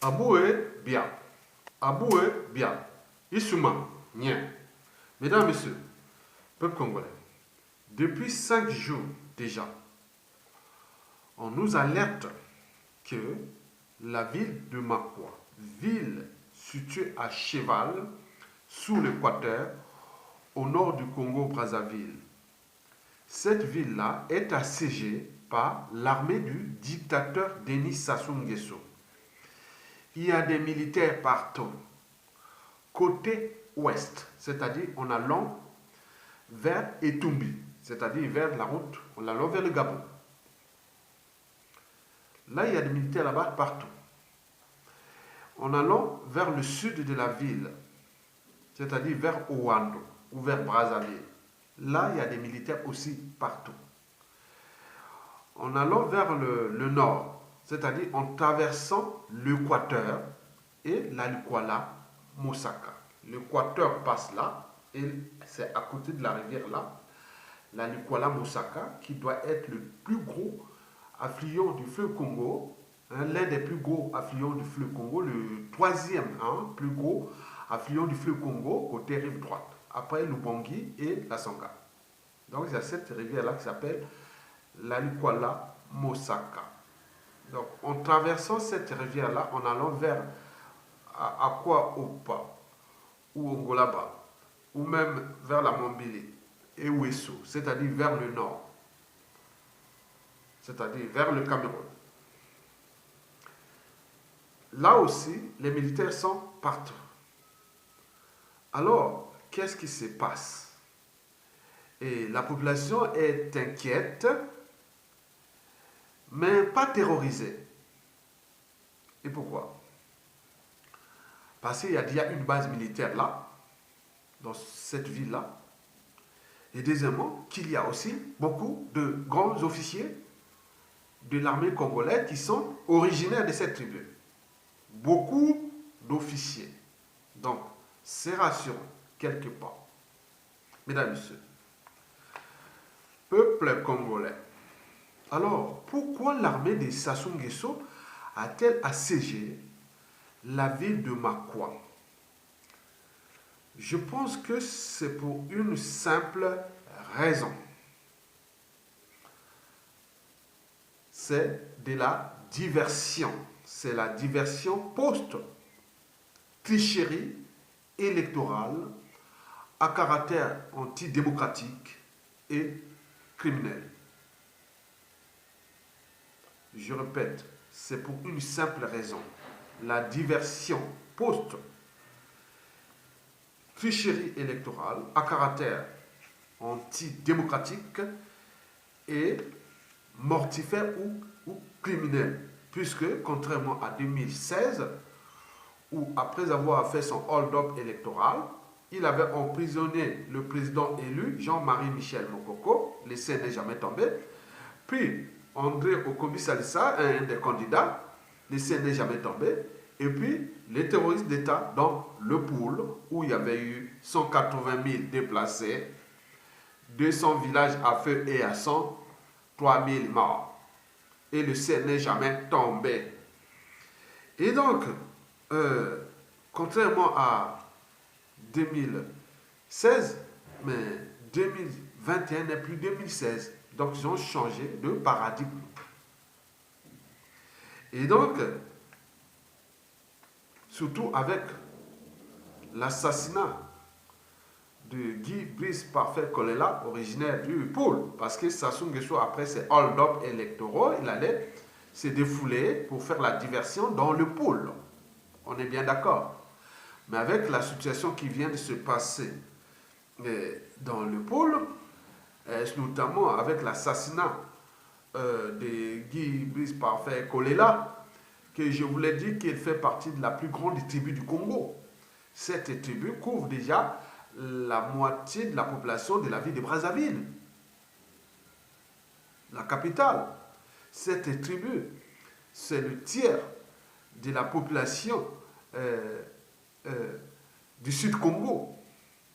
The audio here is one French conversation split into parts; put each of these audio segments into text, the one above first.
Aboué, bien. Aboué, bien. Issouma, nien. Mesdames, Messieurs, peuple congolais, depuis 5 jours déjà, on nous alerte que la ville de Makwa, ville située à cheval sous l'équateur, au nord du Congo-Brazzaville, cette ville-là est assiégée par l'armée du dictateur Denis Sassou Nguesso. Il y a des militaires partout. Côté ouest, c'est-à-dire en allant vers Etumbi, c'est-à-dire vers la route, en allant vers le Gabon. Là, il y a des militaires là-bas partout. En allant vers le sud de la ville, c'est-à-dire vers Ouando ou vers Brazzaville, là, il y a des militaires aussi partout. En allant vers le nord, c'est-à-dire en traversant l'équateur et la Lukwala Mosaka. L'équateur passe là, et c'est à côté de la rivière là, la Lukwala Mosaka, qui doit être le plus gros affluent du fleuve Congo, hein, l'un des plus gros affluents du fleuve Congo, le troisième plus gros affluent du fleuve Congo, côté rive droite, après l'Ubangi et la Sanga. Donc il y a cette rivière-là qui s'appelle la Lukwala Mosaka. Donc en traversant cette rivière-là, en allant vers Akwa Opa, ou Ongolaba, ou même vers la Mambili et Ouesso, c'est-à-dire vers le nord, c'est-à-dire vers le Cameroun. Là aussi, les militaires sont partout. Alors, qu'est-ce qui se passe? Et la population est inquiète, mais pas terrorisée. Et pourquoi? Parce qu'il y a déjà une base militaire là, dans cette ville-là. Et deuxièmement, qu'il y a aussi beaucoup de grands officiers de l'armée congolaise qui sont originaires de cette tribu. Beaucoup d'officiers. Donc, c'est rassurant, quelque part. Mesdames et messieurs, peuple congolais. Alors, pourquoi l'armée de Sassou Nguesso a-t-elle assiégé la ville de Makwa? Je pense que c'est pour une simple raison. C'est de la diversion. C'est la diversion post-tricherie électorale à caractère antidémocratique et criminel. Je répète, c'est pour une simple raison. La diversion post-tricherie électorale à caractère antidémocratique et mortifère ou criminel. Puisque, contrairement à 2016, où après avoir fait son hold-up électoral, il avait emprisonné le président élu, Jean-Marie Michel Mokoko, l'essai n'est jamais tombé, puis André Okobi Salissa, un des candidats, l'essai n'est jamais tombé, et puis les terroristes d'État dans le pool, où il y avait eu 180 000 déplacés, 200 villages à feu et à sang, 3 000 morts. Et le ciel n'est jamais tombé. Et donc, contrairement à 2016, mais 2021 n'est plus 2016. Donc, ils ont changé de paradigme. Et donc, surtout avec l'assassinat de Guy Brice Parfait Kolela, originaire du Pôle, parce que Sassou Nguesso, après ses hold-up électoraux, il allait se défouler pour faire la diversion dans le Pôle. On est bien d'accord. Mais avec la situation qui vient de se passer dans le Pôle, notamment avec l'assassinat de Guy Brice Parfait Kolela, que je vous l'ai dit qu'il fait partie de la plus grande tribu du Congo. Cette tribu couvre déjà la moitié de la population de la ville de Brazzaville, la capitale. Cette tribu, c'est le tiers de la population du Sud Congo,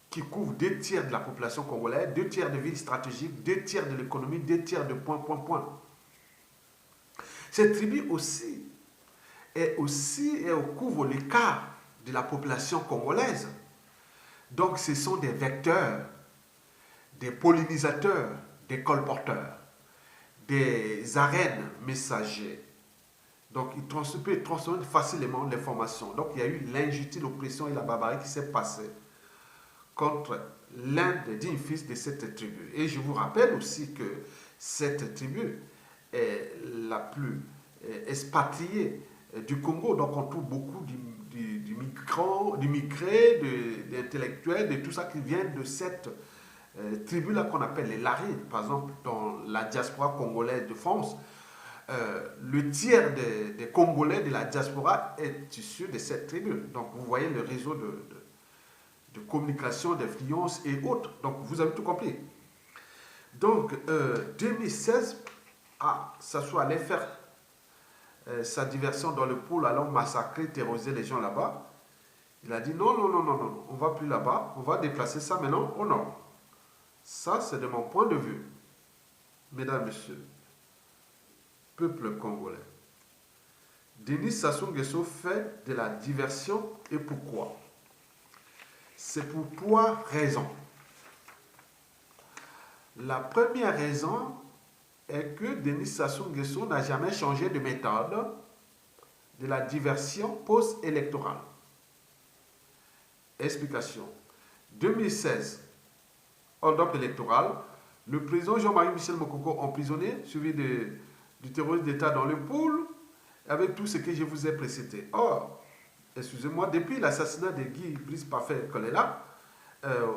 qui couvre 2 tiers de la population congolaise, 2 tiers de villes stratégiques, 2 tiers de l'économie, 2 tiers de point. Cette tribu aussi couvre le quart de la population congolaise. Donc ce sont des vecteurs, des pollinisateurs, des colporteurs, des arènes messagers. Donc ils peuvent transmettre facilement l'information. Donc il y a eu l'injustice, l'oppression et la barbarie qui s'est passée contre l'un des dignes fils de cette tribu. Et je vous rappelle aussi que cette tribu est la plus expatriée du Congo. Donc on trouve beaucoup d'immigrés, d'intellectuels, de tout ça qui vient de cette tribu-là qu'on appelle les Lari. Par exemple, dans la diaspora congolaise de France, le tiers des Congolais de la diaspora est issu de cette tribu. Donc vous voyez le réseau de communication, d'influence et autres. Donc vous avez tout compris. Donc 2016, Sassou allait faire sa diversion dans le pôle, allant massacrer, terroriser les gens là-bas. Il a dit non, non, non, non, non, on ne va plus là-bas, on va déplacer ça maintenant au nord. Ça, c'est de mon point de vue. Mesdames, Messieurs, peuple congolais. Denis Sassou Nguesso fait de la diversion et pourquoi? C'est pour trois raisons. La première raison est que Denis Sassou Nguesso n'a jamais changé de méthode de la diversion post-électorale. Explication. 2016, hold-up électoral, le président Jean-Marie Michel Mokoko emprisonné, suivi du terrorisme d'État dans le pôle, avec tout ce que je vous ai précédé. Or, excusez-moi, depuis l'assassinat de Guy Brice Parfait Kolela,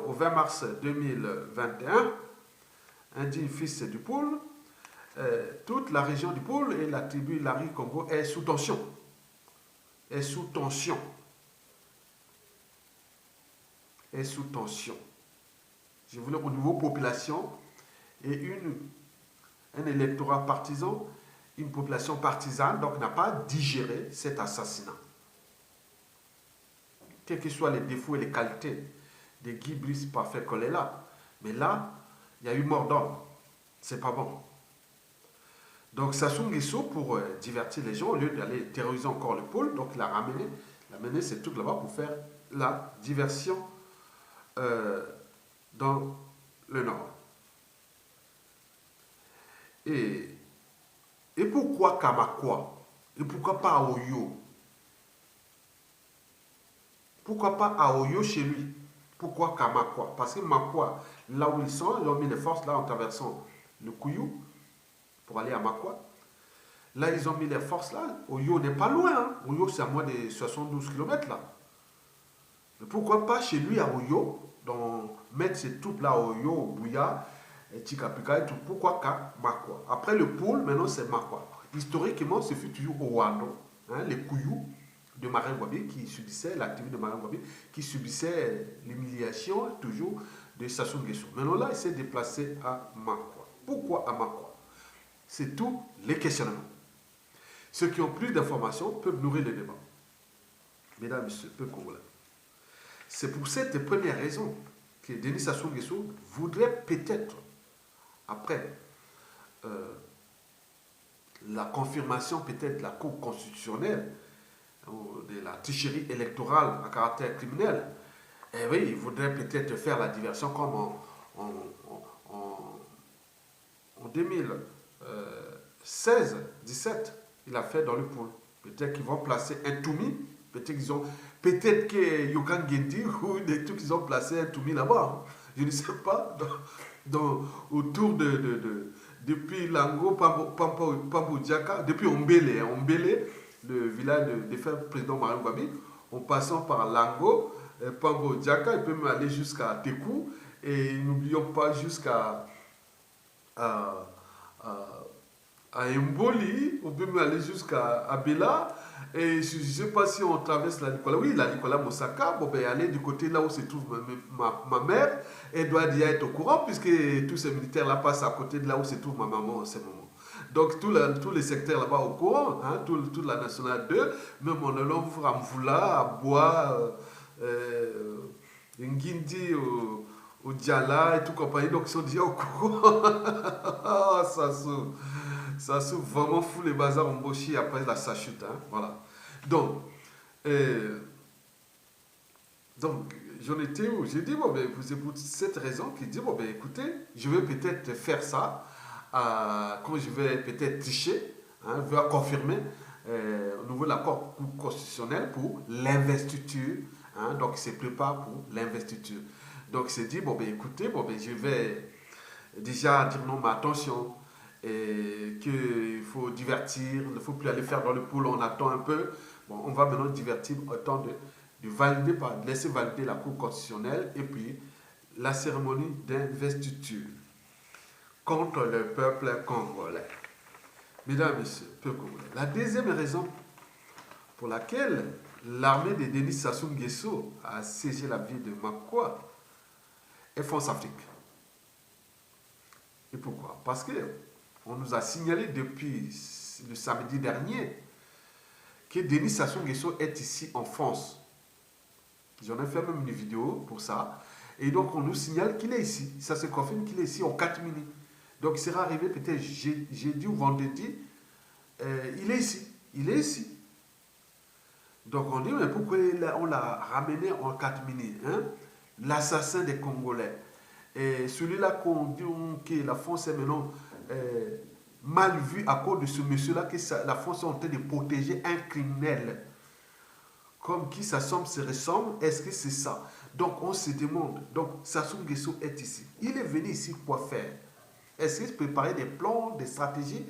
au 20 mars 2021, un digne fils du pôle, toute la région du pôle et la tribu Lari Congo est sous tension. Est sous tension. Est sous tension. Je voulais au niveau population et un électorat partisan, une population partisane, donc n'a pas digéré cet assassinat. Quels que soient les défauts et les qualités de Guy Brice Parfait Kolela, mais là, il y a eu mort d'homme. C'est pas bon. Donc Sassou Nguesso, pour divertir les gens, au lieu d'aller terroriser encore le pôle, donc il a mené ces trucs là-bas pour faire la diversion dans le nord. Et pourquoi Kamakwa? Et pourquoi pas à Oyo? Pourquoi pas à Oyo chez lui? Pourquoi Kamakwa? Parce que Makwa, là où ils sont, ils ont mis les forces là en traversant le Kouyou pour aller à Makwa. Là, ils ont mis les forces là. Oyo n'est pas loin. Hein. Oyo, c'est à moins de 72 km là. Mais pourquoi pas chez lui à Oyo, mettre ces troupes là à Oyo, Bouya, Tikapika et tout. Pourquoi Makwa? Après le pôle, maintenant c'est Makwa. Historiquement, ce fut toujours Owando, hein, les Kouyou de Marin Wabi qui subissaient l'activité de Marin Wabi, qui subissait l'humiliation toujours de Sassou Nguesso. Maintenant là, il s'est déplacé à Makwa. Pourquoi à Makwa? C'est tout les questionnements. Ceux qui ont plus d'informations peuvent nourrir le débat. Mesdames et messieurs, peuple congolais. C'est pour cette première raison que Denis Sassou Nguesso voudrait peut-être, après la confirmation peut-être de la Cour constitutionnelle, de la tricherie électorale à caractère criminel, eh oui, il voudrait peut-être faire la diversion comme en 2016-17, il a fait dans le pôle. Peut-être qu'ils vont placer un Toumi, peut-être que Yokan Gendi ou des trucs qu'ils ont placé un Toumi là-bas. Je ne sais pas, autour depuis Lango, Pampo Diaka, depuis Ombele, le village de défunt président Marin Wabi, en passant par Lango, Pampo Diaka, il peut même aller jusqu'à Tekou, et n'oublions pas jusqu'à Mboli, on peut même aller jusqu'à Abela, et je ne sais pas si on traverse la Nicolas. Oui, la Nicolas Mosaka, bon, ben, aller du côté là où se trouve ma mère, elle doit déjà être au courant, puisque tous ces militaires là passent à côté de là où se trouve ma maman en ce moment. Donc tous les secteurs là-bas au courant, hein, toute la nationale 2, même en allant à Mvoula, à Bois, Ngindi, au Diala et tout compagnie, donc ils sont déjà au courant. Ça se vraiment fout les bazars en Boshi après sa chute. Hein, voilà. Donc, euh, donc j'en étais où? J'ai dit, bon, ben, c'est pour cette raison qu'il dit, bon, ben, écoutez, je vais peut-être faire ça, quand je vais peut-être tricher, hein, je vais confirmer au niveau de l'accord constitutionnel pour l'investiture. Hein, donc, il se prépare pour l'investiture. Donc, il s'est dit, bon, ben, écoutez, bon, ben, je vais déjà dire non, mais attention, qu'il faut divertir, il ne faut plus aller faire dans le pool, on attend un peu. Bon, on va maintenant divertir autant de valider, de laisser valider la Cour constitutionnelle et puis la cérémonie d'investiture contre le peuple congolais. Mesdames et messieurs, peuple congolais. La deuxième raison pour laquelle l'armée de Denis Sassou Nguesso a assiégé la ville de Makwa est France Afrique. Et pourquoi? Parce que on nous a signalé depuis le samedi dernier que Denis Sassou Nguesso est ici en France. J'en ai fait même une vidéo pour ça. Et donc, on nous signale qu'il est ici. Ça se confirme qu'il est ici en 4 minutes. Donc, il sera arrivé peut-être jeudi ou vendredi. Il est ici. Il est ici. Donc, on dit, mais pourquoi on l'a ramené en 4 minutes, hein? L'assassin des Congolais. Et celui-là qu'on dit que la France est maintenant mal vue à cause de ce monsieur-là, que la France est en train de protéger un criminel. Comme qui s'assemble se ressemble, est-ce que c'est ça? Donc on se demande, donc Sassou Nguesso est ici. Il est venu ici quoi faire? Est-ce qu'il préparait des plans, des stratégies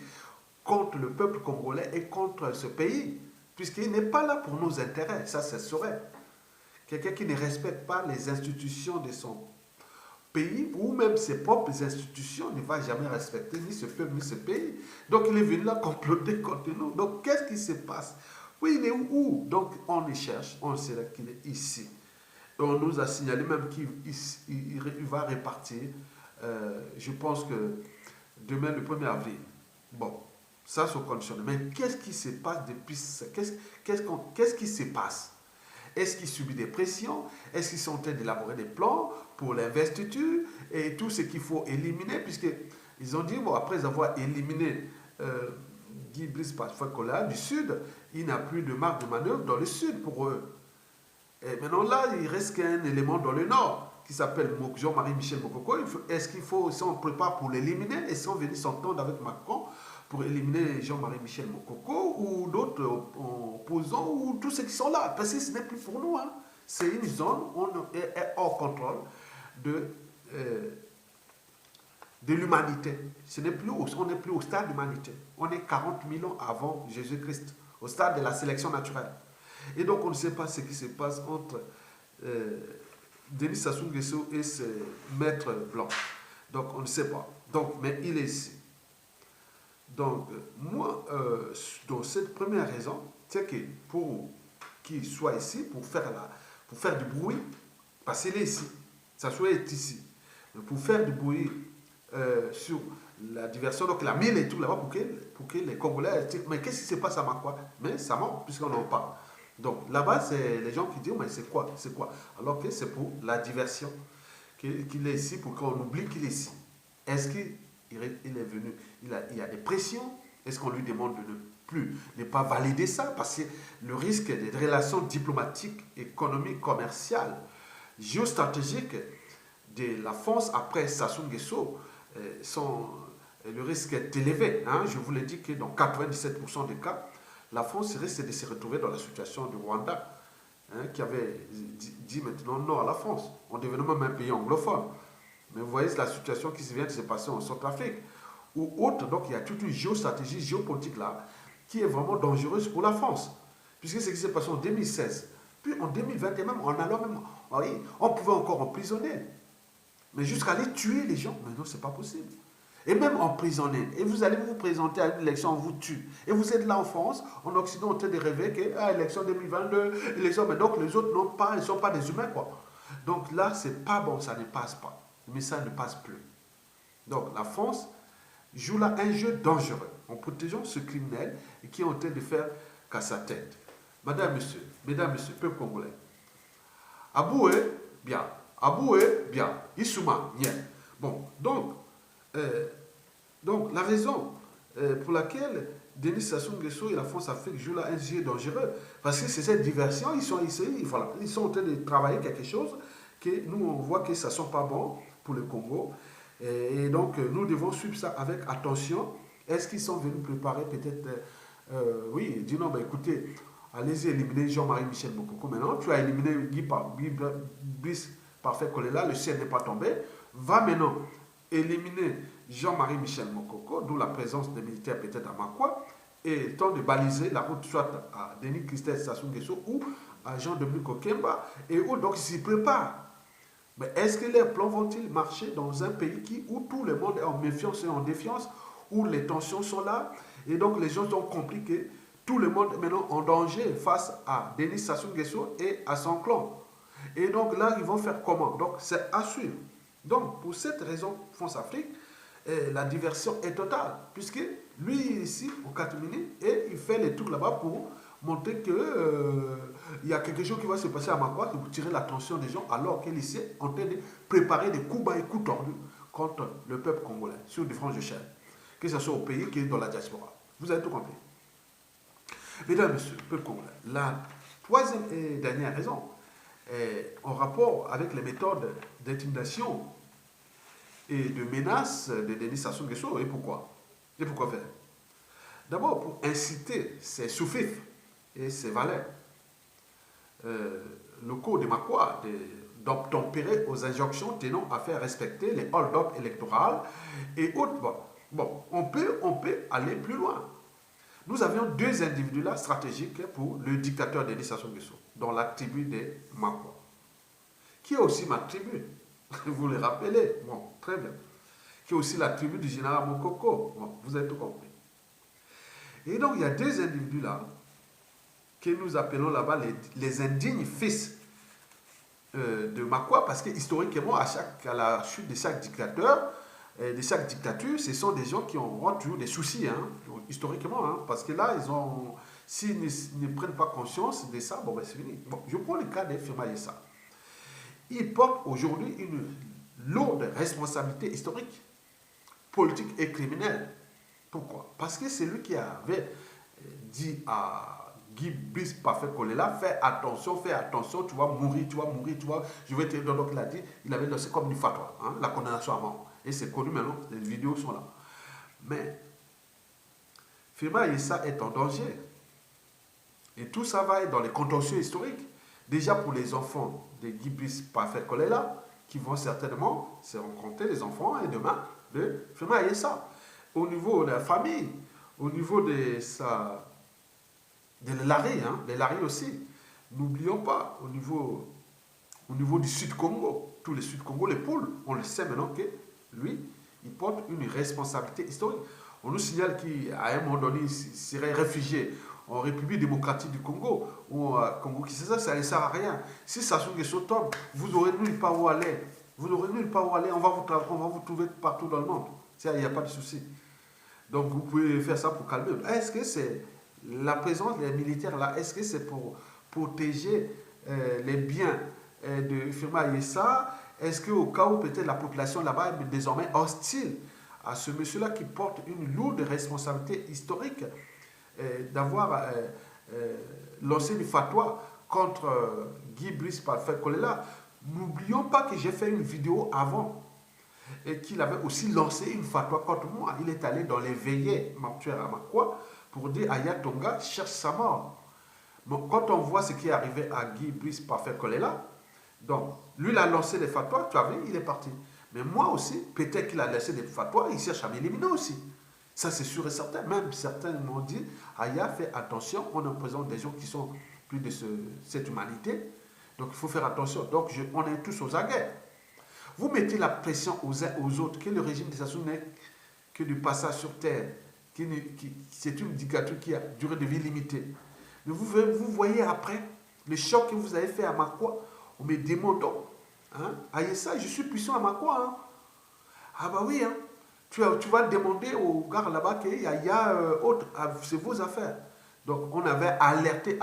contre le peuple congolais et contre ce pays? Puisqu'il n'est pas là pour nos intérêts, ça c'est serait. Quelqu'un qui ne respecte pas les institutions de son pays ou même ses propres institutions ne va jamais respecter ni ce peuple ni ce pays. Donc il est venu là comploter contre nous. Donc qu'est-ce qui se passe? Oui, il est où? Donc on le cherche, on sait qu'il est ici. Et on nous a signalé même qu'il va repartir, je pense que demain le 1er avril. Bon, ça c'est conditionné. Mais qu'est-ce qui se passe depuis ça? Qu'est-ce qui se passe? Est-ce qu'il subit des pressions? Est-ce qu'ils sont en train d'élaborer des plans pour l'investiture et tout ce qu'il faut éliminer? Puisqu'ils ont dit, bon, après avoir éliminé Guy Brice Pakola du Sud, il n'a plus de marge de manœuvre dans le Sud pour eux. Et maintenant là, il reste qu'un élément dans le Nord qui s'appelle Jean-Marie Michel Mokoko. Est-ce qu'il faut, si on prépare pour l'éliminer, et si on venait s'entendre avec Macron pour éliminer Jean-Marie Michel Mokoko ou d'autres opposants ou tous ceux qui sont là? Parce que ce n'est plus pour nous. Hein. C'est une zone où on est hors contrôle de l'humanité. On n'est plus au stade d'humanité. On est 40 000 ans avant Jésus-Christ, au stade de la sélection naturelle. Et donc, on ne sait pas ce qui se passe entre Denis Sassou Nguesso et ses maîtres blancs. Donc, on ne sait pas. Donc, mais il est ici. Donc, moi, dans cette première raison, c'est que pour qu'il soit ici, pour faire du bruit, parce qu'il est ici, Sassou est ici. Mais pour faire du bruit sur la diversion, donc la mine et tout là-bas, pour que les Congolais disent, mais qu'est-ce qui se passe à Makwa? Mais ça ment, puisqu'on en parle. Donc là-bas, c'est les gens qui disent, mais c'est quoi? C'est quoi? Alors que c'est pour la diversion qu'il est ici, pour qu'on oublie qu'il est ici. Est-ce qu'il est venu? Il y a des pressions. Est-ce qu'on lui demande de ne pas valider ça? Parce que le risque des relations diplomatiques, économiques, commerciales, géostratégiques de la France après Sassou Nguesso, le risque est élevé. Hein? Je vous l'ai dit que dans 97% des cas, la France risque de se retrouver dans la situation du Rwanda, hein, qui avait dit maintenant non à la France. On devenait même un pays anglophone. Mais vous voyez la situation qui vient de se passer en Centrafrique. Ou autre, donc il y a toute une géostratégie géopolitique là, qui est vraiment dangereuse pour la France. Puisque ce qui s'est passé en 2016, puis en 2020, et même en allant même, oui, on pouvait encore emprisonner. Mais jusqu'à aller tuer les gens, mais non, c'est pas possible. Et même emprisonner. Et vous allez vous présenter à une élection, on vous tue. Et vous êtes là en France, en Occident, en train de rêver que élection 2022, élection, mais donc les autres n'ont pas, ils ne sont pas des humains, quoi. Donc là, c'est pas bon, ça ne passe pas. Le message ne passe plus. Donc la France joue là un jeu dangereux en protégeant ce criminel et qui est en train de faire qu'à sa tête. Mesdames, Messieurs, peuple congolais. Aboué, bien. Aboué, bien. Issouma, bien. Bon, donc la raison pour laquelle Denis Sassou Nguesso et la France Afrique jouent là un jeu dangereux. Parce que c'est cette diversion, ils sont ici, voilà, ils sont en train de travailler quelque chose que nous, on voit que ça ne sent pas bon pour le Congo. Et donc, nous devons suivre ça avec attention. Est-ce qu'ils sont venus préparer peut-être, oui, dis non, ben écoutez, allez-y éliminer Jean-Marie Michel Mokoko. Maintenant, tu as éliminé Guy Brice Parfait Kolela, le ciel n'est pas tombé. Va maintenant éliminer Jean-Marie Michel Mokoko, d'où la présence des militaires peut-être à Makwa, et temps de baliser la route soit à Denis Christelle Sassou Nguesso ou à Jean-Dominique Okemba, et où donc ils s'y préparent. Mais est-ce que les plans vont-ils marcher dans un pays où tout le monde est en méfiance et en défiance, où les tensions sont là, et donc les gens ont compris que tout le monde est maintenant en danger face à Denis Sassou Nguesso et à son clan. Et donc là, ils vont faire comment? Donc c'est à suivre. Donc pour cette raison, France Afrique, la diversion est totale, puisque lui ici au Catimini, et il fait les trucs là-bas pour montrer que il y a quelque chose qui va se passer à Makwa pour tirer l'attention des gens, alors qu'il est ici en train de préparer des coups bas et coups tordus contre le peuple congolais sur des franges de chair, que ce soit au pays qui est dans la diaspora. Vous avez tout compris. Mesdames et messieurs, peuple congolais, la troisième et dernière raison est en rapport avec les méthodes d'intimidation et de menaces de Denis Sassou Nguesso. Et pourquoi? Et pourquoi faire? D'abord, pour inciter ses sous-fifres et ses valets locaux de Makwa d'obtempérer aux injonctions tenant à faire respecter les hold-up électoraux et autres. Bon, on peut aller plus loin. Nous avions deux individus là stratégiques pour le dictateur Denis Sassou Nguesso, dans la tribu de Makwa, qui est aussi ma tribu. Vous le rappelez? Bon, très bien. Qui est aussi la tribu du général Mokoko. Bon, vous avez tout compris. Et donc, il y a deux individus là, que nous appelons là-bas les indignes fils de Makwa, parce que historiquement, à la chute de chaque dictateur, de chaque dictature, ce sont des gens qui ont toujours des soucis, hein, historiquement, hein, parce que là, s'ils ne prennent pas conscience de ça, bon, ben c'est fini. Bon, je prends le cas de Firma Yessa. Il porte aujourd'hui une lourde responsabilité historique, politique et criminelle. Pourquoi? Parce que c'est lui qui avait dit à Guy Brice Parfait Kolela, fais attention, tu vas mourir, je vais te dire. Donc il a dit, il avait lancé comme une fatwa, hein, la condamnation à mort. Et c'est connu maintenant, les vidéos sont là. Mais Firma Yessa est en danger. Et tout ça va être dans les contentieux historiques. Déjà pour les enfants de Guy Brice Parfait Kolela, qui vont certainement se rencontrer, les enfants, et demain, de Firma Yessa. Au niveau de la famille, au niveau de l'ARI, hein, les LARI aussi. N'oublions pas, au niveau du Sud-Congo, tous les Sud-Congo, les poules, on le sait maintenant que lui, il porte une responsabilité historique. On nous signale qu'à un moment donné, il serait réfugié en République démocratique du Congo, ou Congo qui ça ne sert à rien. Si Sassou Nguesso tombe, vous n'aurez nulle part où aller. Vous n'aurez nulle part où aller, on va vous trouver partout dans le monde. Il n'y a pas de souci. Donc vous pouvez faire ça pour calmer. Est-ce que c'est la présence des militaires là, est-ce que c'est pour protéger les biens de Firma Yessa? Est-ce qu'au cas où peut-être la population là-bas est désormais hostile à ce monsieur-là qui porte une lourde responsabilité historique d'avoir lancé une fatwa contre Guy Brice Parfait Kolela? N'oublions pas que j'ai fait une vidéo avant et qu'il avait aussi lancé une fatwa contre moi. Il est allé dans les veillées mortuaires à Makwa pour dire Aya Tonga cherche sa mort. Donc quand on voit ce qui est arrivé à Guy Brice Parfait Kolela, donc lui il a lancé des fatwas, tu as vu, il est parti. Mais moi aussi, peut-être qu'il a laissé des fatwas, il cherche à m'éliminer aussi. Ça c'est sûr et certain. Même certains m'ont dit, Aya, fais attention, on représente des gens qui sont plus de cette humanité. Donc il faut faire attention. Donc on est tous aux aguets. Vous mettez la pression aux uns aux autres, que le régime de Sassou n'est que du passage sur terre, c'est une dictature qui a duré de vie limitée. Mais vous voyez après, le choc que vous avez fait à Makwa, on me demande, hein, Ayessa, je suis puissant à Makwa. Hein. Ah bah oui, hein, tu vas demander aux gars là-bas qu'il y a autre, c'est vos affaires. Donc on avait alerté.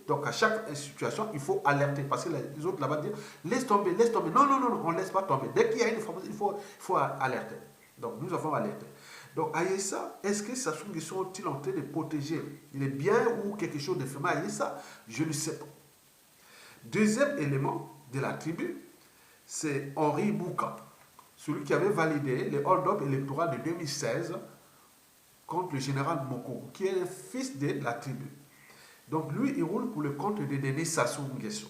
Donc à chaque situation, il faut alerter. Parce que les autres là-bas disent, laisse tomber. Non, on ne laisse pas tomber. Dès qu'il y a une information, il faut alerter. Donc nous avons alerté. Donc Aïssa, est-ce que Sassou Nguesso est-il en train de protéger les biens ou quelque chose de fait à Aïssa? Je ne sais pas. Deuxième élément de la tribu, c'est Henri Bouka, celui qui avait validé les hold-up électoraux de 2016 contre le général Mokoko, qui est le fils de la tribu. Donc lui, il roule pour le compte de Denis Sassou Nguesso.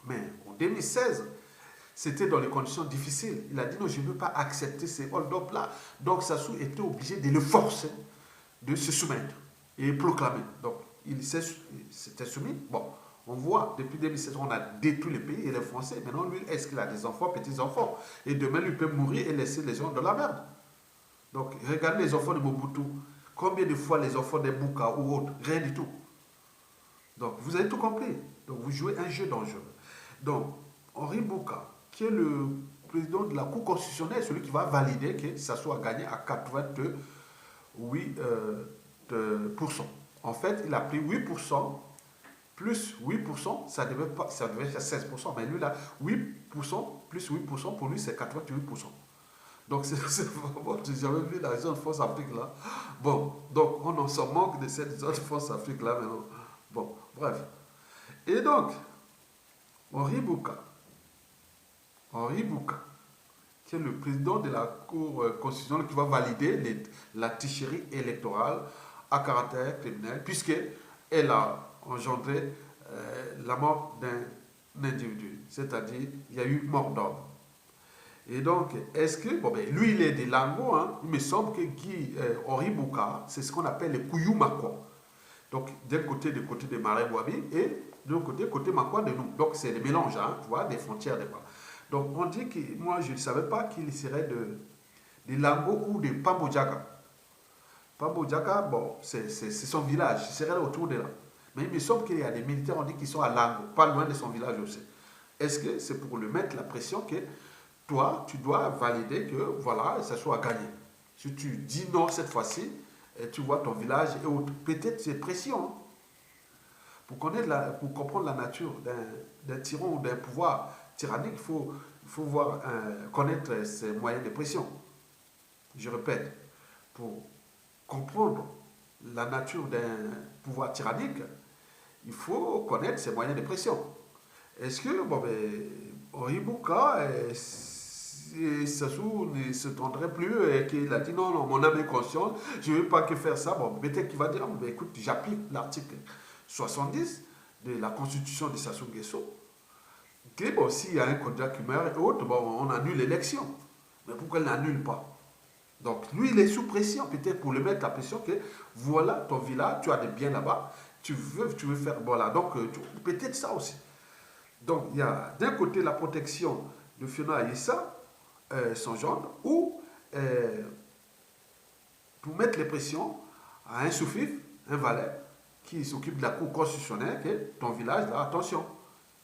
Mais en 2016, c'était dans les conditions difficiles. Il a dit non, je ne veux pas accepter ces hold-up-là. Donc Sassou était obligé de le forcer de se soumettre et proclamer. Donc il s'était soumis. Bon, on voit, depuis 2016, on a détruit le pays et les Français. Maintenant, lui, est-ce qu'il a des enfants, petits-enfants? Et demain, lui peut mourir et laisser les gens dans la merde. Donc, regardez les enfants de Mobutu. Combien de fois les enfants des Bouka ou autres? Rien du tout. Donc, vous avez tout compris. Donc, vous jouez un jeu dangereux. Donc, Henri Bouka, qui est le président de la Cour constitutionnelle, celui qui va valider que ça soit gagné à 88%. En fait, il a pris 8%, plus 8%, ça devait faire 16%. Mais lui, là, 8% plus 8%, pour lui, c'est 88%. Donc, c'est vraiment, j'ai jamais vu la zone France Afrique là. Bon, donc, on en s'en manque de cette zone France Afrique là maintenant. Bon, bref. Et donc, Henri Bouka, qui est le président de la Cour constitutionnelle qui va valider la tricherie électorale à caractère criminel, puisqu'elle a engendré la mort d'un individu, c'est-à-dire il y a eu mort d'homme. Et donc, est-ce que, bon, ben, lui, il est des Lango, hein, il me semble que Henri Bouka, c'est ce qu'on appelle les Kouyou-Makwa. Donc, d'un côté, du côté de Marais Boabi, et de l'autre côté Makwa de nous. Donc, c'est des mélanges, hein, tu vois, des frontières. Donc, on dit que, moi, je ne savais pas qu'il serait de Lango ou de Pambodjaka. Pambodjaka, bon, c'est son village, il serait autour de là. Mais il me semble qu'il y a des militaires, on dit qu'ils sont à Lango, pas loin de son village aussi. Est-ce que c'est pour lui mettre la pression que toi, tu dois valider que, voilà, ça soit gagné. Si tu dis non cette fois-ci, tu vois ton village et autres. Peut-être c'est pression. Hein. Pour comprendre la nature d'un tyran ou d'un pouvoir tyrannique, il faut connaître ses moyens de pression. Je répète, pour comprendre la nature d'un pouvoir tyrannique, il faut connaître ses moyens de pression. Est-ce que, bon, ben, Henri Bouka, Sassou ne se tendrait plus et qu'il a dit non, non, mon âme est consciente, je ne veux pas que faire ça. Bon, peut-être qu'il va dire, ben, écoute, j'applique l'article 70 de la constitution de Sassou Nguesso. Que bon, s'il y a un candidat qui meurt et autres, bon, on annule l'élection. Mais pourquoi il n'annule pas? Donc, lui, il est sous pression, peut-être pour le mettre la pression que voilà ton village, tu as des biens là-bas, tu veux faire, voilà. Donc, peut-être ça aussi. Donc, il y a d'un côté la protection de Fiona Aïssa, son gendre, ou pour mettre les pressions à un sous-fif, un valet, qui s'occupe de la cour constitutionnelle, que ton village, là, attention,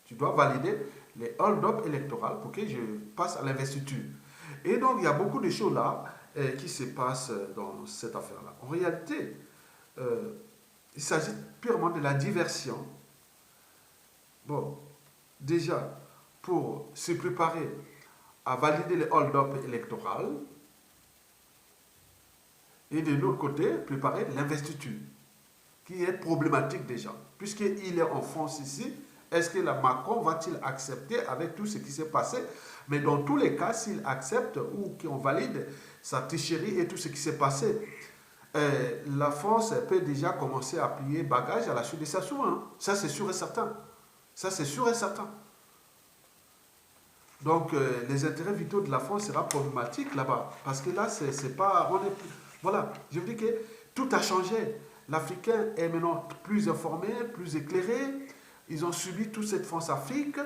tu dois valider les hold-up électoraux pour que je passe à l'investiture. Et donc, il y a beaucoup de choses là qui se passent dans cette affaire-là. En réalité, il s'agit purement de la diversion. Bon, déjà, pour se préparer à valider les hold-up électoraux et de l'autre côté, préparer l'investiture, qui est problématique déjà. Puisqu'il est en France ici, est-ce que la Macron va-t-il accepter avec tout ce qui s'est passé? Mais dans tous les cas, s'il accepte ou qu'on valide sa tricherie et tout ce qui s'est passé, la France peut déjà commencer à plier bagage à la suite de Sassou. Hein. Ça, c'est sûr et certain. Ça, c'est sûr et certain. Donc, les intérêts vitaux de la France seront problématiques là-bas. Parce que là, c'est pas... Voilà, je vous dis que tout a changé. L'Africain est maintenant plus informé, plus éclairé. Ils ont subi toute cette France-Afrique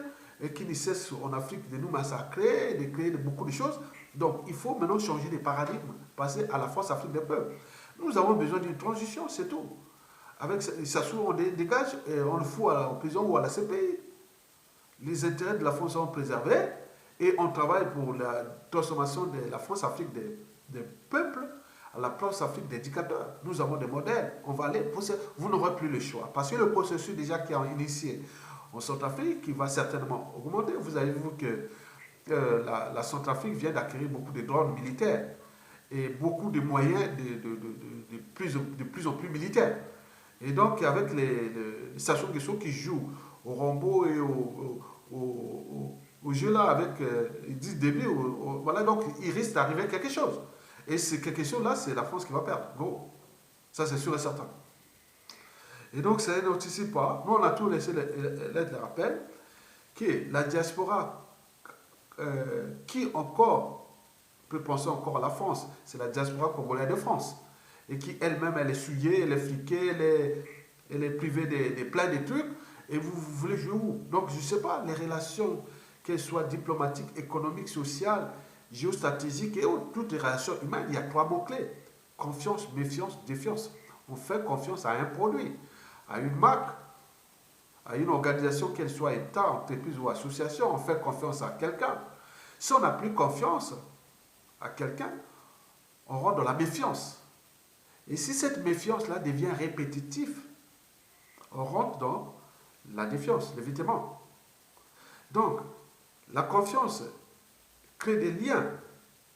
qui ne cesse en Afrique de nous massacrer, de créer beaucoup de choses. Donc, il faut maintenant changer de paradigme, passer à la France-Afrique des peuples. Nous avons besoin d'une transition, c'est tout. Avec Sassou, on dégage et on le fout en prison ou à la CPI. Les intérêts de la France sont préservés et on travaille pour la transformation de la France-Afrique des peuples à la France-Afrique des dictateurs. Nous avons des modèles. On va aller vous n'aurez plus le choix. Parce que le processus déjà qui a initié en Centrafrique, qui va certainement augmenter. Vous avez vu que la Centrafrique vient d'acquérir beaucoup de drones militaires. et beaucoup de moyens de plus en plus militaires. Et donc, avec les Sassou Nguesso qui jouent au Rambo et au jeu là, avec ils disent début, voilà, donc il risque d'arriver quelque chose. Et c'est quelque chose là, c'est la France qui va perdre. Bon, ça c'est sûr et certain. Et donc, ça n'anticipe pas. Nous, on a tout laissé les rappels que la diaspora, qui encore peut penser encore à la France, c'est la diaspora congolaise de France. Et qui elle-même, elle est souillée, elle est fliquée, elle est privée de plein de trucs. Et vous voulez jouer où? Donc, je ne sais pas, les relations, qu'elles soient diplomatiques, économiques, sociales, géostratégiques et autres, toutes les relations humaines, il y a trois mots-clés. Confiance, méfiance, défiance. On fait confiance à un produit, à une marque, à une organisation, qu'elle soit État, entreprise ou association. On fait confiance à quelqu'un. Si on n'a plus confiance à quelqu'un, on rentre dans la méfiance. Et si cette méfiance-là devient répétitive, on rentre dans la défiance, l'évitement. Donc, la confiance crée des liens,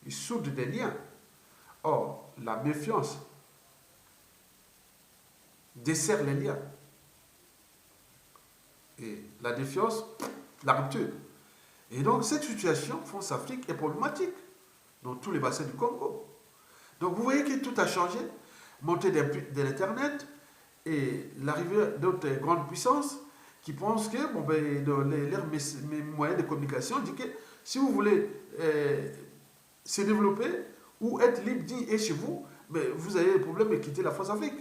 il soude des liens. Or, la méfiance dessert les liens. Et la défiance, la rupture. Et donc, cette situation, France-Afrique, est problématique dans tous les bassins du Congo. Donc, vous voyez que tout a changé. Montée de l'Internet et l'arrivée d'autres grandes puissances qui pensent que bon, ben, dans leurs moyens de communication, dit que si vous voulez se développer ou être libre, dit et chez vous, ben, vous avez des problèmes de quitter la France-Afrique.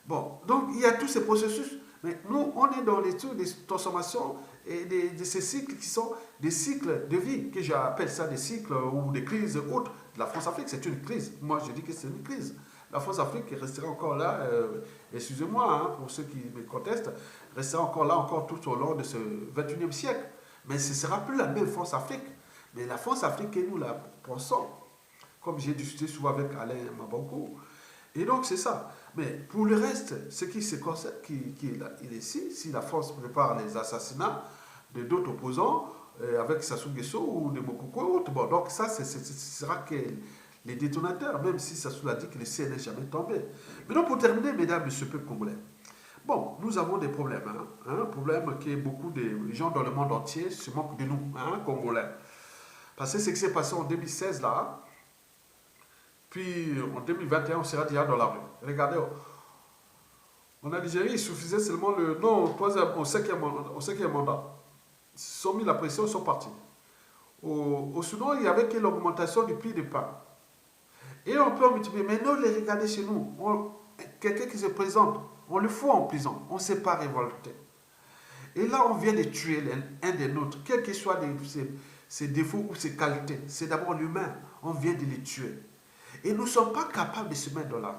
Bon, donc il y a tous ces processus. Mais nous, on est dans l'étude des transformations et de ces cycles qui sont des cycles de vie, que j'appelle ça des cycles ou des crises autres. La France-Afrique, c'est une crise. Moi, je dis que c'est une crise. La France-Afrique restera encore là, excusez-moi hein, pour ceux qui me contestent, restera encore là encore tout au long de ce 21e siècle. Mais ce ne sera plus la même France-Afrique. Mais la France-Afrique que nous la pensons, comme j'ai discuté souvent avec Alain Mabankou. Et donc c'est ça. Mais pour le reste, ce qui se concerne, il est ici, si la France prépare les assassinats de d'autres opposants, avec Sassou Nguesso ou de Mokoko ou autres, bon, donc ça, ce sera que les détonateurs, même si Sassou a dit que le ciel n'est jamais tombé. Maintenant, pour terminer, mesdames, monsieur peuple congolais, bon, nous avons des problèmes, un problème que beaucoup de gens dans le monde entier se moquent de nous, Congolais. Parce que ce qui s'est passé en 2016, là, puis en 2021, on sera déjà dans la rue. Regardez, en Algérie, il suffisait seulement le non au cinquième mandat. Ils se sont mis la pression, ils sont partis. Au Soudan, il n'y avait que l'augmentation du prix du pain. Et on peut multiplier. Mais non, les regarder chez nous. Quelqu'un qui se présente, on le fout en prison. On ne s'est pas révolté. Et là, on vient de tuer un des nôtres, quels que soient ses défauts ou ses qualités. C'est d'abord l'humain. On vient de les tuer. Et nous ne sommes pas capables de se mettre dans la rue.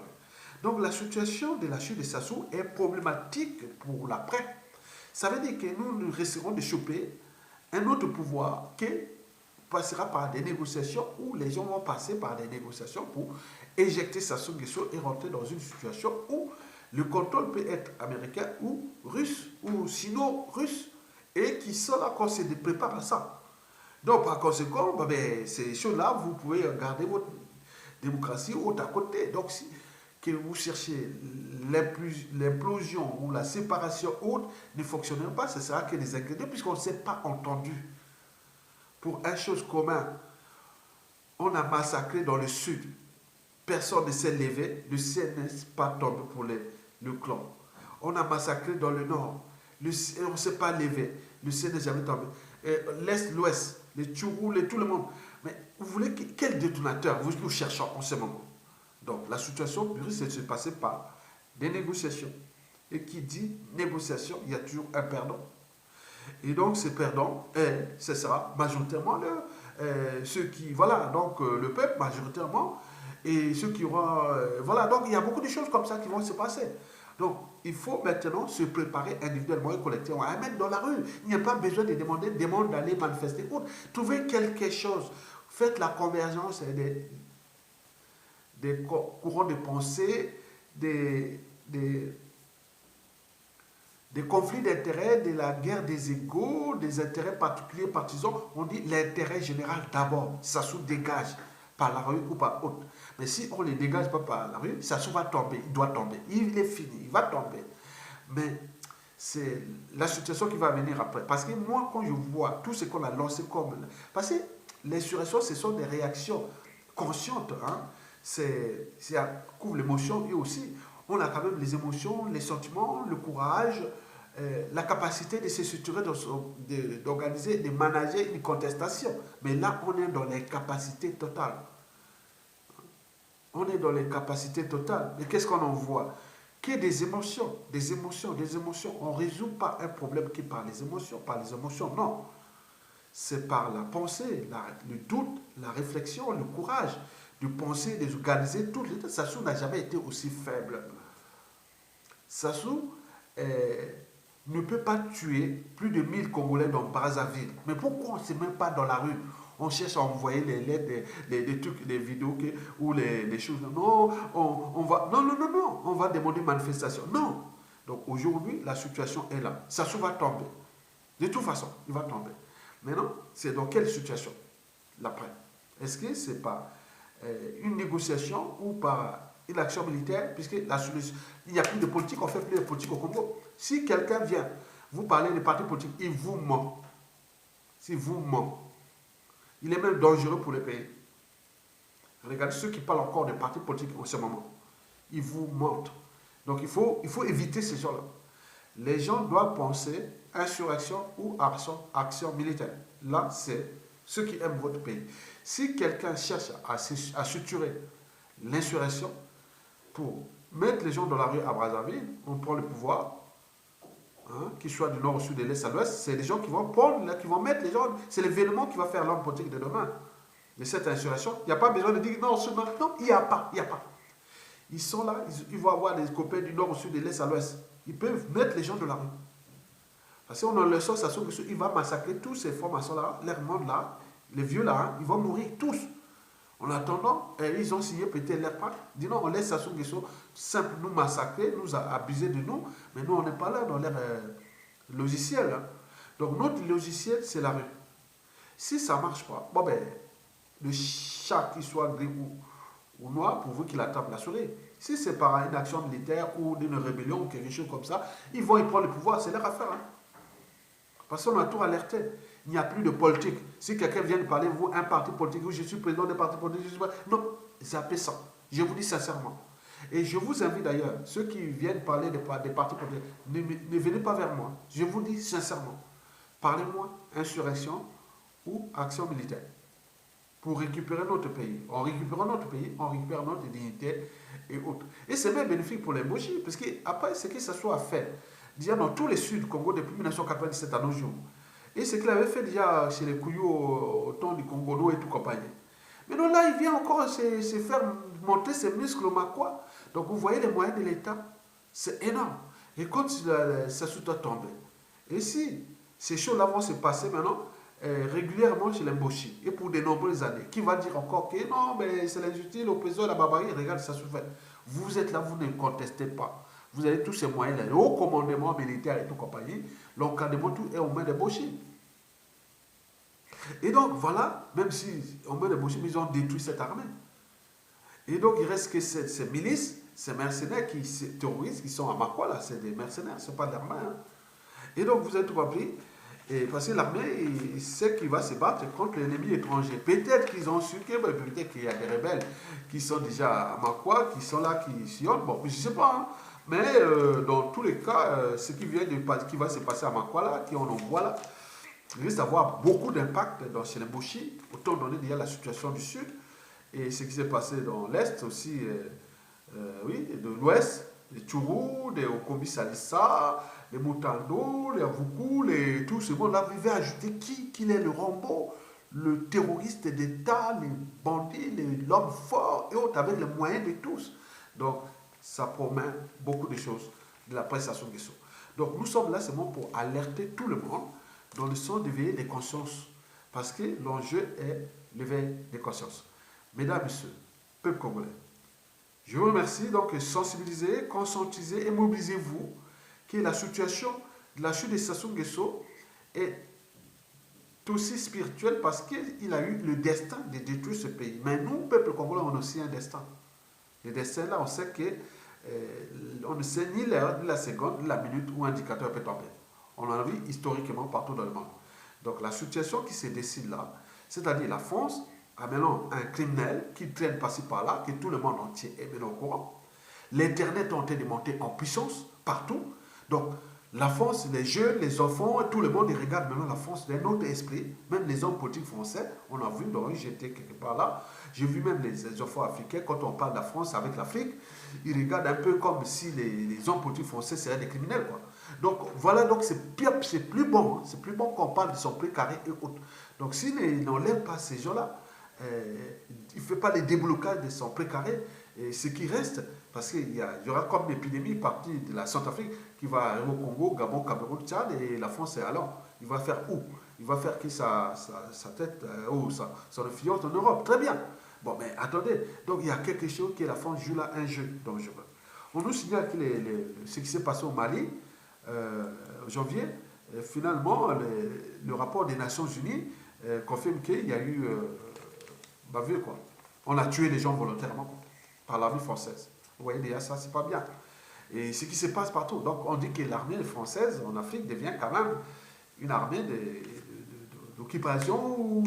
Donc la situation de la chute de Sassou est problématique pour l'après. Ça veut dire que nous risquerons de choper un autre pouvoir qui passera par des négociations où les gens vont passer par des négociations pour éjecter Sassou Nguesso et rentrer dans une situation où le contrôle peut être américain ou russe, ou sinon russe, et qui sont là quand se prépare à ça. Donc par conséquent, ben, ces choses-là, vous pouvez garder votre démocratie haute à côté. Donc si que vous cherchez l'implosion ou la séparation haute ne fonctionnera pas, ce sera que des ingrédients, puisqu'on ne s'est pas entendu. Pour une chose commune, on a massacré dans le sud. Personne ne s'est levé, le ciel n'est pas tombé pour le clan. On a massacré dans le nord, on ne s'est pas levé, le ciel n'est jamais tombé. L'est, l'ouest, les Tchourou, tout le monde. Mais vous voulez quel détonateur nous cherchons en ce moment? Donc la situation risque de se passer par des négociations. Et qui dit négociation, il y a toujours un perdant. Et donc ces perdants, ce sera majoritairement ceux qui, voilà, donc le peuple majoritairement, et ceux qui auront, voilà, donc il y a beaucoup de choses comme ça qui vont se passer. Donc il faut maintenant se préparer individuellement et collectivement à mettre dans la rue. Il n'y a pas besoin de demander d'aller manifester. Trouvez quelque chose. Faites la convergence des courants de pensée, des conflits d'intérêts, de la guerre des égaux, des intérêts particuliers, partisans. On dit l'intérêt général d'abord. Ça se dégage. par la rue ou par autre. Mais si on ne les dégage pas par la rue, Sassou va tomber, il doit tomber. Il est fini, il va tomber. Mais c'est la situation qui va venir après. Parce que moi, quand je vois tout ce qu'on a lancé comme... Parce que l'insurrection, ce sont des réactions conscientes. Hein? Ça couvre l'émotion et aussi, on a quand même les émotions, les sentiments, le courage, la capacité de se structurer, d'organiser, de manager une contestation. Mais là, on est dans les capacités totales. On est dans les capacités totales. Mais qu'est-ce qu'on en voit? Qu'il y ait des émotions, des émotions, des émotions. On ne résout pas un problème qui est par les émotions, non. C'est par la pensée, le doute, la réflexion, le courage de penser, d'organiser tout. Sassou n'a jamais été aussi faible. Sassou ne peut pas tuer plus de 1000 Congolais dans Brazzaville. Mais pourquoi on ne se met pas dans la rue? On cherche à envoyer les lettres, les trucs, les vidéos ou les choses. Non, on va. Non, non, non, non. On va demander manifestation. Non. Donc aujourd'hui, la situation est là. Sassou va tomber. De toute façon, il va tomber. Maintenant, c'est dans quelle situation? L'après. Est-ce que c'est par une négociation ou par une action militaire? Puisque la solution, il n'y a plus de politique, on ne fait plus de politique au Congo. Si quelqu'un vient vous parler des partis politiques, il vous ment. S'il vous ment, il est même dangereux pour le pays. Regardez ceux qui parlent encore des partis politiques en ce moment. Ils vous mentent. Donc il faut éviter ces gens-là. Les gens doivent penser insurrection ou action militaire. Là, c'est ceux qui aiment votre pays. Si quelqu'un cherche à structurer l'insurrection pour mettre les gens dans la rue à Brazzaville, on prend le pouvoir, hein, qu'ils soient du nord au sud, de l'est à l'ouest, c'est les gens qui vont prendre, qui vont mettre les gens, c'est l'événement qui va faire l'homme politique de demain. De cette insurrection, il n'y a pas besoin de dire non, non, il n'y a pas, il n'y a pas. Ils sont là, ils vont avoir des copains du nord au sud, de l'est à l'ouest. Ils peuvent mettre les gens de la rue. Parce qu'on a le sens, il va massacrer tous ces formations-là, les monde là, les vieux là, hein, ils vont mourir tous. En attendant, ils ont signé peut-être leur pacte. Dis non, on laisse Sassou Nguesso simple nous massacrer, nous abuser de nous, mais nous, on n'est pas là dans leur logiciel. Hein. Donc notre logiciel, c'est la rue. Si ça ne marche pas, bon ben, le chat qui soit gris ou noir, pourvu qu'il attrape la souris. Si c'est par une action militaire ou d'une rébellion ou quelque chose comme ça, ils vont y prendre le pouvoir, c'est leur affaire. Hein. Parce qu'on a tout alerté. Il n'y a plus de politique. Si quelqu'un vient de parler, vous, un parti politique, ou je suis président d'un parti politique, je suis pas... Non, zappez ça. Je vous dis sincèrement. Et je vous invite d'ailleurs, ceux qui viennent parler des partis politiques, ne venez pas vers moi. Je vous dis sincèrement. Parlez-moi insurrection ou action militaire. Pour récupérer notre pays. En récupérant notre pays, on récupère notre dignité et autres. Et c'est même bénéfique pour les Mochi, parce qu'après, ce que ça soit fait, déjà dans tous les Sud du Congo depuis 1997 à nos jours, et ce qu'il avait fait déjà chez les Kouyou au temps du Congo et tout compagnie. Mais non, là, il vient encore se faire monter ses muscles au Makwa. Donc, vous voyez les moyens de l'État, c'est énorme. Et quand ça se doit tomber. Et si ces choses-là vont se passer maintenant, régulièrement chez les Mboshi, et pour de nombreuses années, qui va dire encore que non, mais c'est l'injustice, l'opposition, la barbarie, regarde, ça se fait. Vous êtes là, vous ne contestez pas. Vous avez tous ces moyens-là, le haut commandement militaire et tout compagnie, l'encadrement, tout est aux mains des Mboshi. Et donc, voilà, même si aux mains des Mboshi, ils ont détruit cette armée. Et donc, il reste que ces milices, ces mercenaires, ces terroristes qui sont à Makwa, là, c'est des mercenaires, ce n'est pas de l'armée. Hein. Et donc, vous avez tout compris. Et parce que l'armée, il sait qu'il va se battre contre l'ennemi étranger. Peut-être qu'ils ont su que, peut-être qu'il y a des rebelles qui sont déjà à Makwa, qui sont là, qui sillonnent. Bon, je ne sais pas. Hein. Mais dans tous les cas, ce qui va se passer à Makwa, là, qui on en voit là, il risque d'avoir beaucoup d'impact dans chez les Mboshi, autant donné déjà la situation du Sud, et ce qui s'est passé dans l'Est aussi, oui, de l'Ouest, les Tchourou, les Okombi Salissa, les Mutando, les Avuku, tout ce monde-là, vous pouvez ajouter qu'il est le Rambo, le terroriste d'État, les bandits, l'homme fort, et autres, avec les moyens de tous. Donc, ça promet beaucoup de choses de la presse Sassou Nguesso. Donc, nous sommes là seulement pour alerter tout le monde dans le sens d'éveiller des consciences. Parce que l'enjeu est l'éveil des consciences. Mesdames, Messieurs, peuple congolais, je vous remercie. Donc, sensibilisez, conscientisez et mobilisez-vous que la situation de la chute de Sassou Nguesso est aussi spirituel parce qu'il a eu le destin de détruire ce pays. Mais nous, peuple congolais, on a aussi un destin. Le destin, là, on sait que on ne sait ni l'heure, ni la seconde, ni la minute où un indicateur peut tomber. On en a vu historiquement partout dans le monde. Donc la situation qui se décide là, c'est-à-dire la France a maintenant un criminel qui traîne par-ci par-là, que tout le monde entier est maintenant au courant. L'Internet est en train de monter en puissance partout. Donc la France, les jeunes, les enfants, tout le monde ils regardent maintenant la France d'un autre esprit. Même les hommes politiques français, on a vu, donc j'étais quelque part là, j'ai vu même les enfants africains, quand on parle de la France avec l'Afrique, ils regardent un peu comme si les hommes politiques français seraient des criminels, quoi. Donc voilà, donc c'est plus bon, hein, c'est plus bon qu'on parle de son précaré et autres. Donc s'il n'enlève pas ces gens-là, il ne fait pas les déblocages de son précaré, et ce qui reste, parce qu'il y aura comme une épidémie partie de la Centrafrique qui va arriver au Congo, Gabon, Cameroun, Tchad, et la France est allant. Il va faire où? Il va faire que sa tête, son influence en Europe. Très bien. Bon, mais attendez, donc il y a quelque chose que la France joue là, un jeu dangereux. On nous signale que ce qui s'est passé au Mali, en janvier, finalement, le rapport des Nations Unies confirme qu'il y a eu bavure, quoi. On a tué les gens volontairement, quoi, par l'armée française. Vous voyez déjà ça, c'est pas bien. Et ce qui se passe partout. Donc on dit que l'armée française en Afrique devient quand même une armée d'occupation où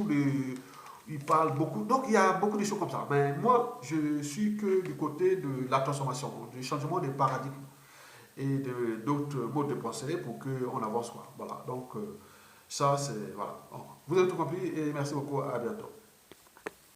ils parlent beaucoup. Donc il y a beaucoup de choses comme ça. Mais moi, je suis que du côté de la transformation, du changement des paradigmes et d'autres modes de pensée pour qu'on avance, quoi. Voilà. Donc ça, c'est... Voilà. Bon. Vous avez tout compris et merci beaucoup. À bientôt.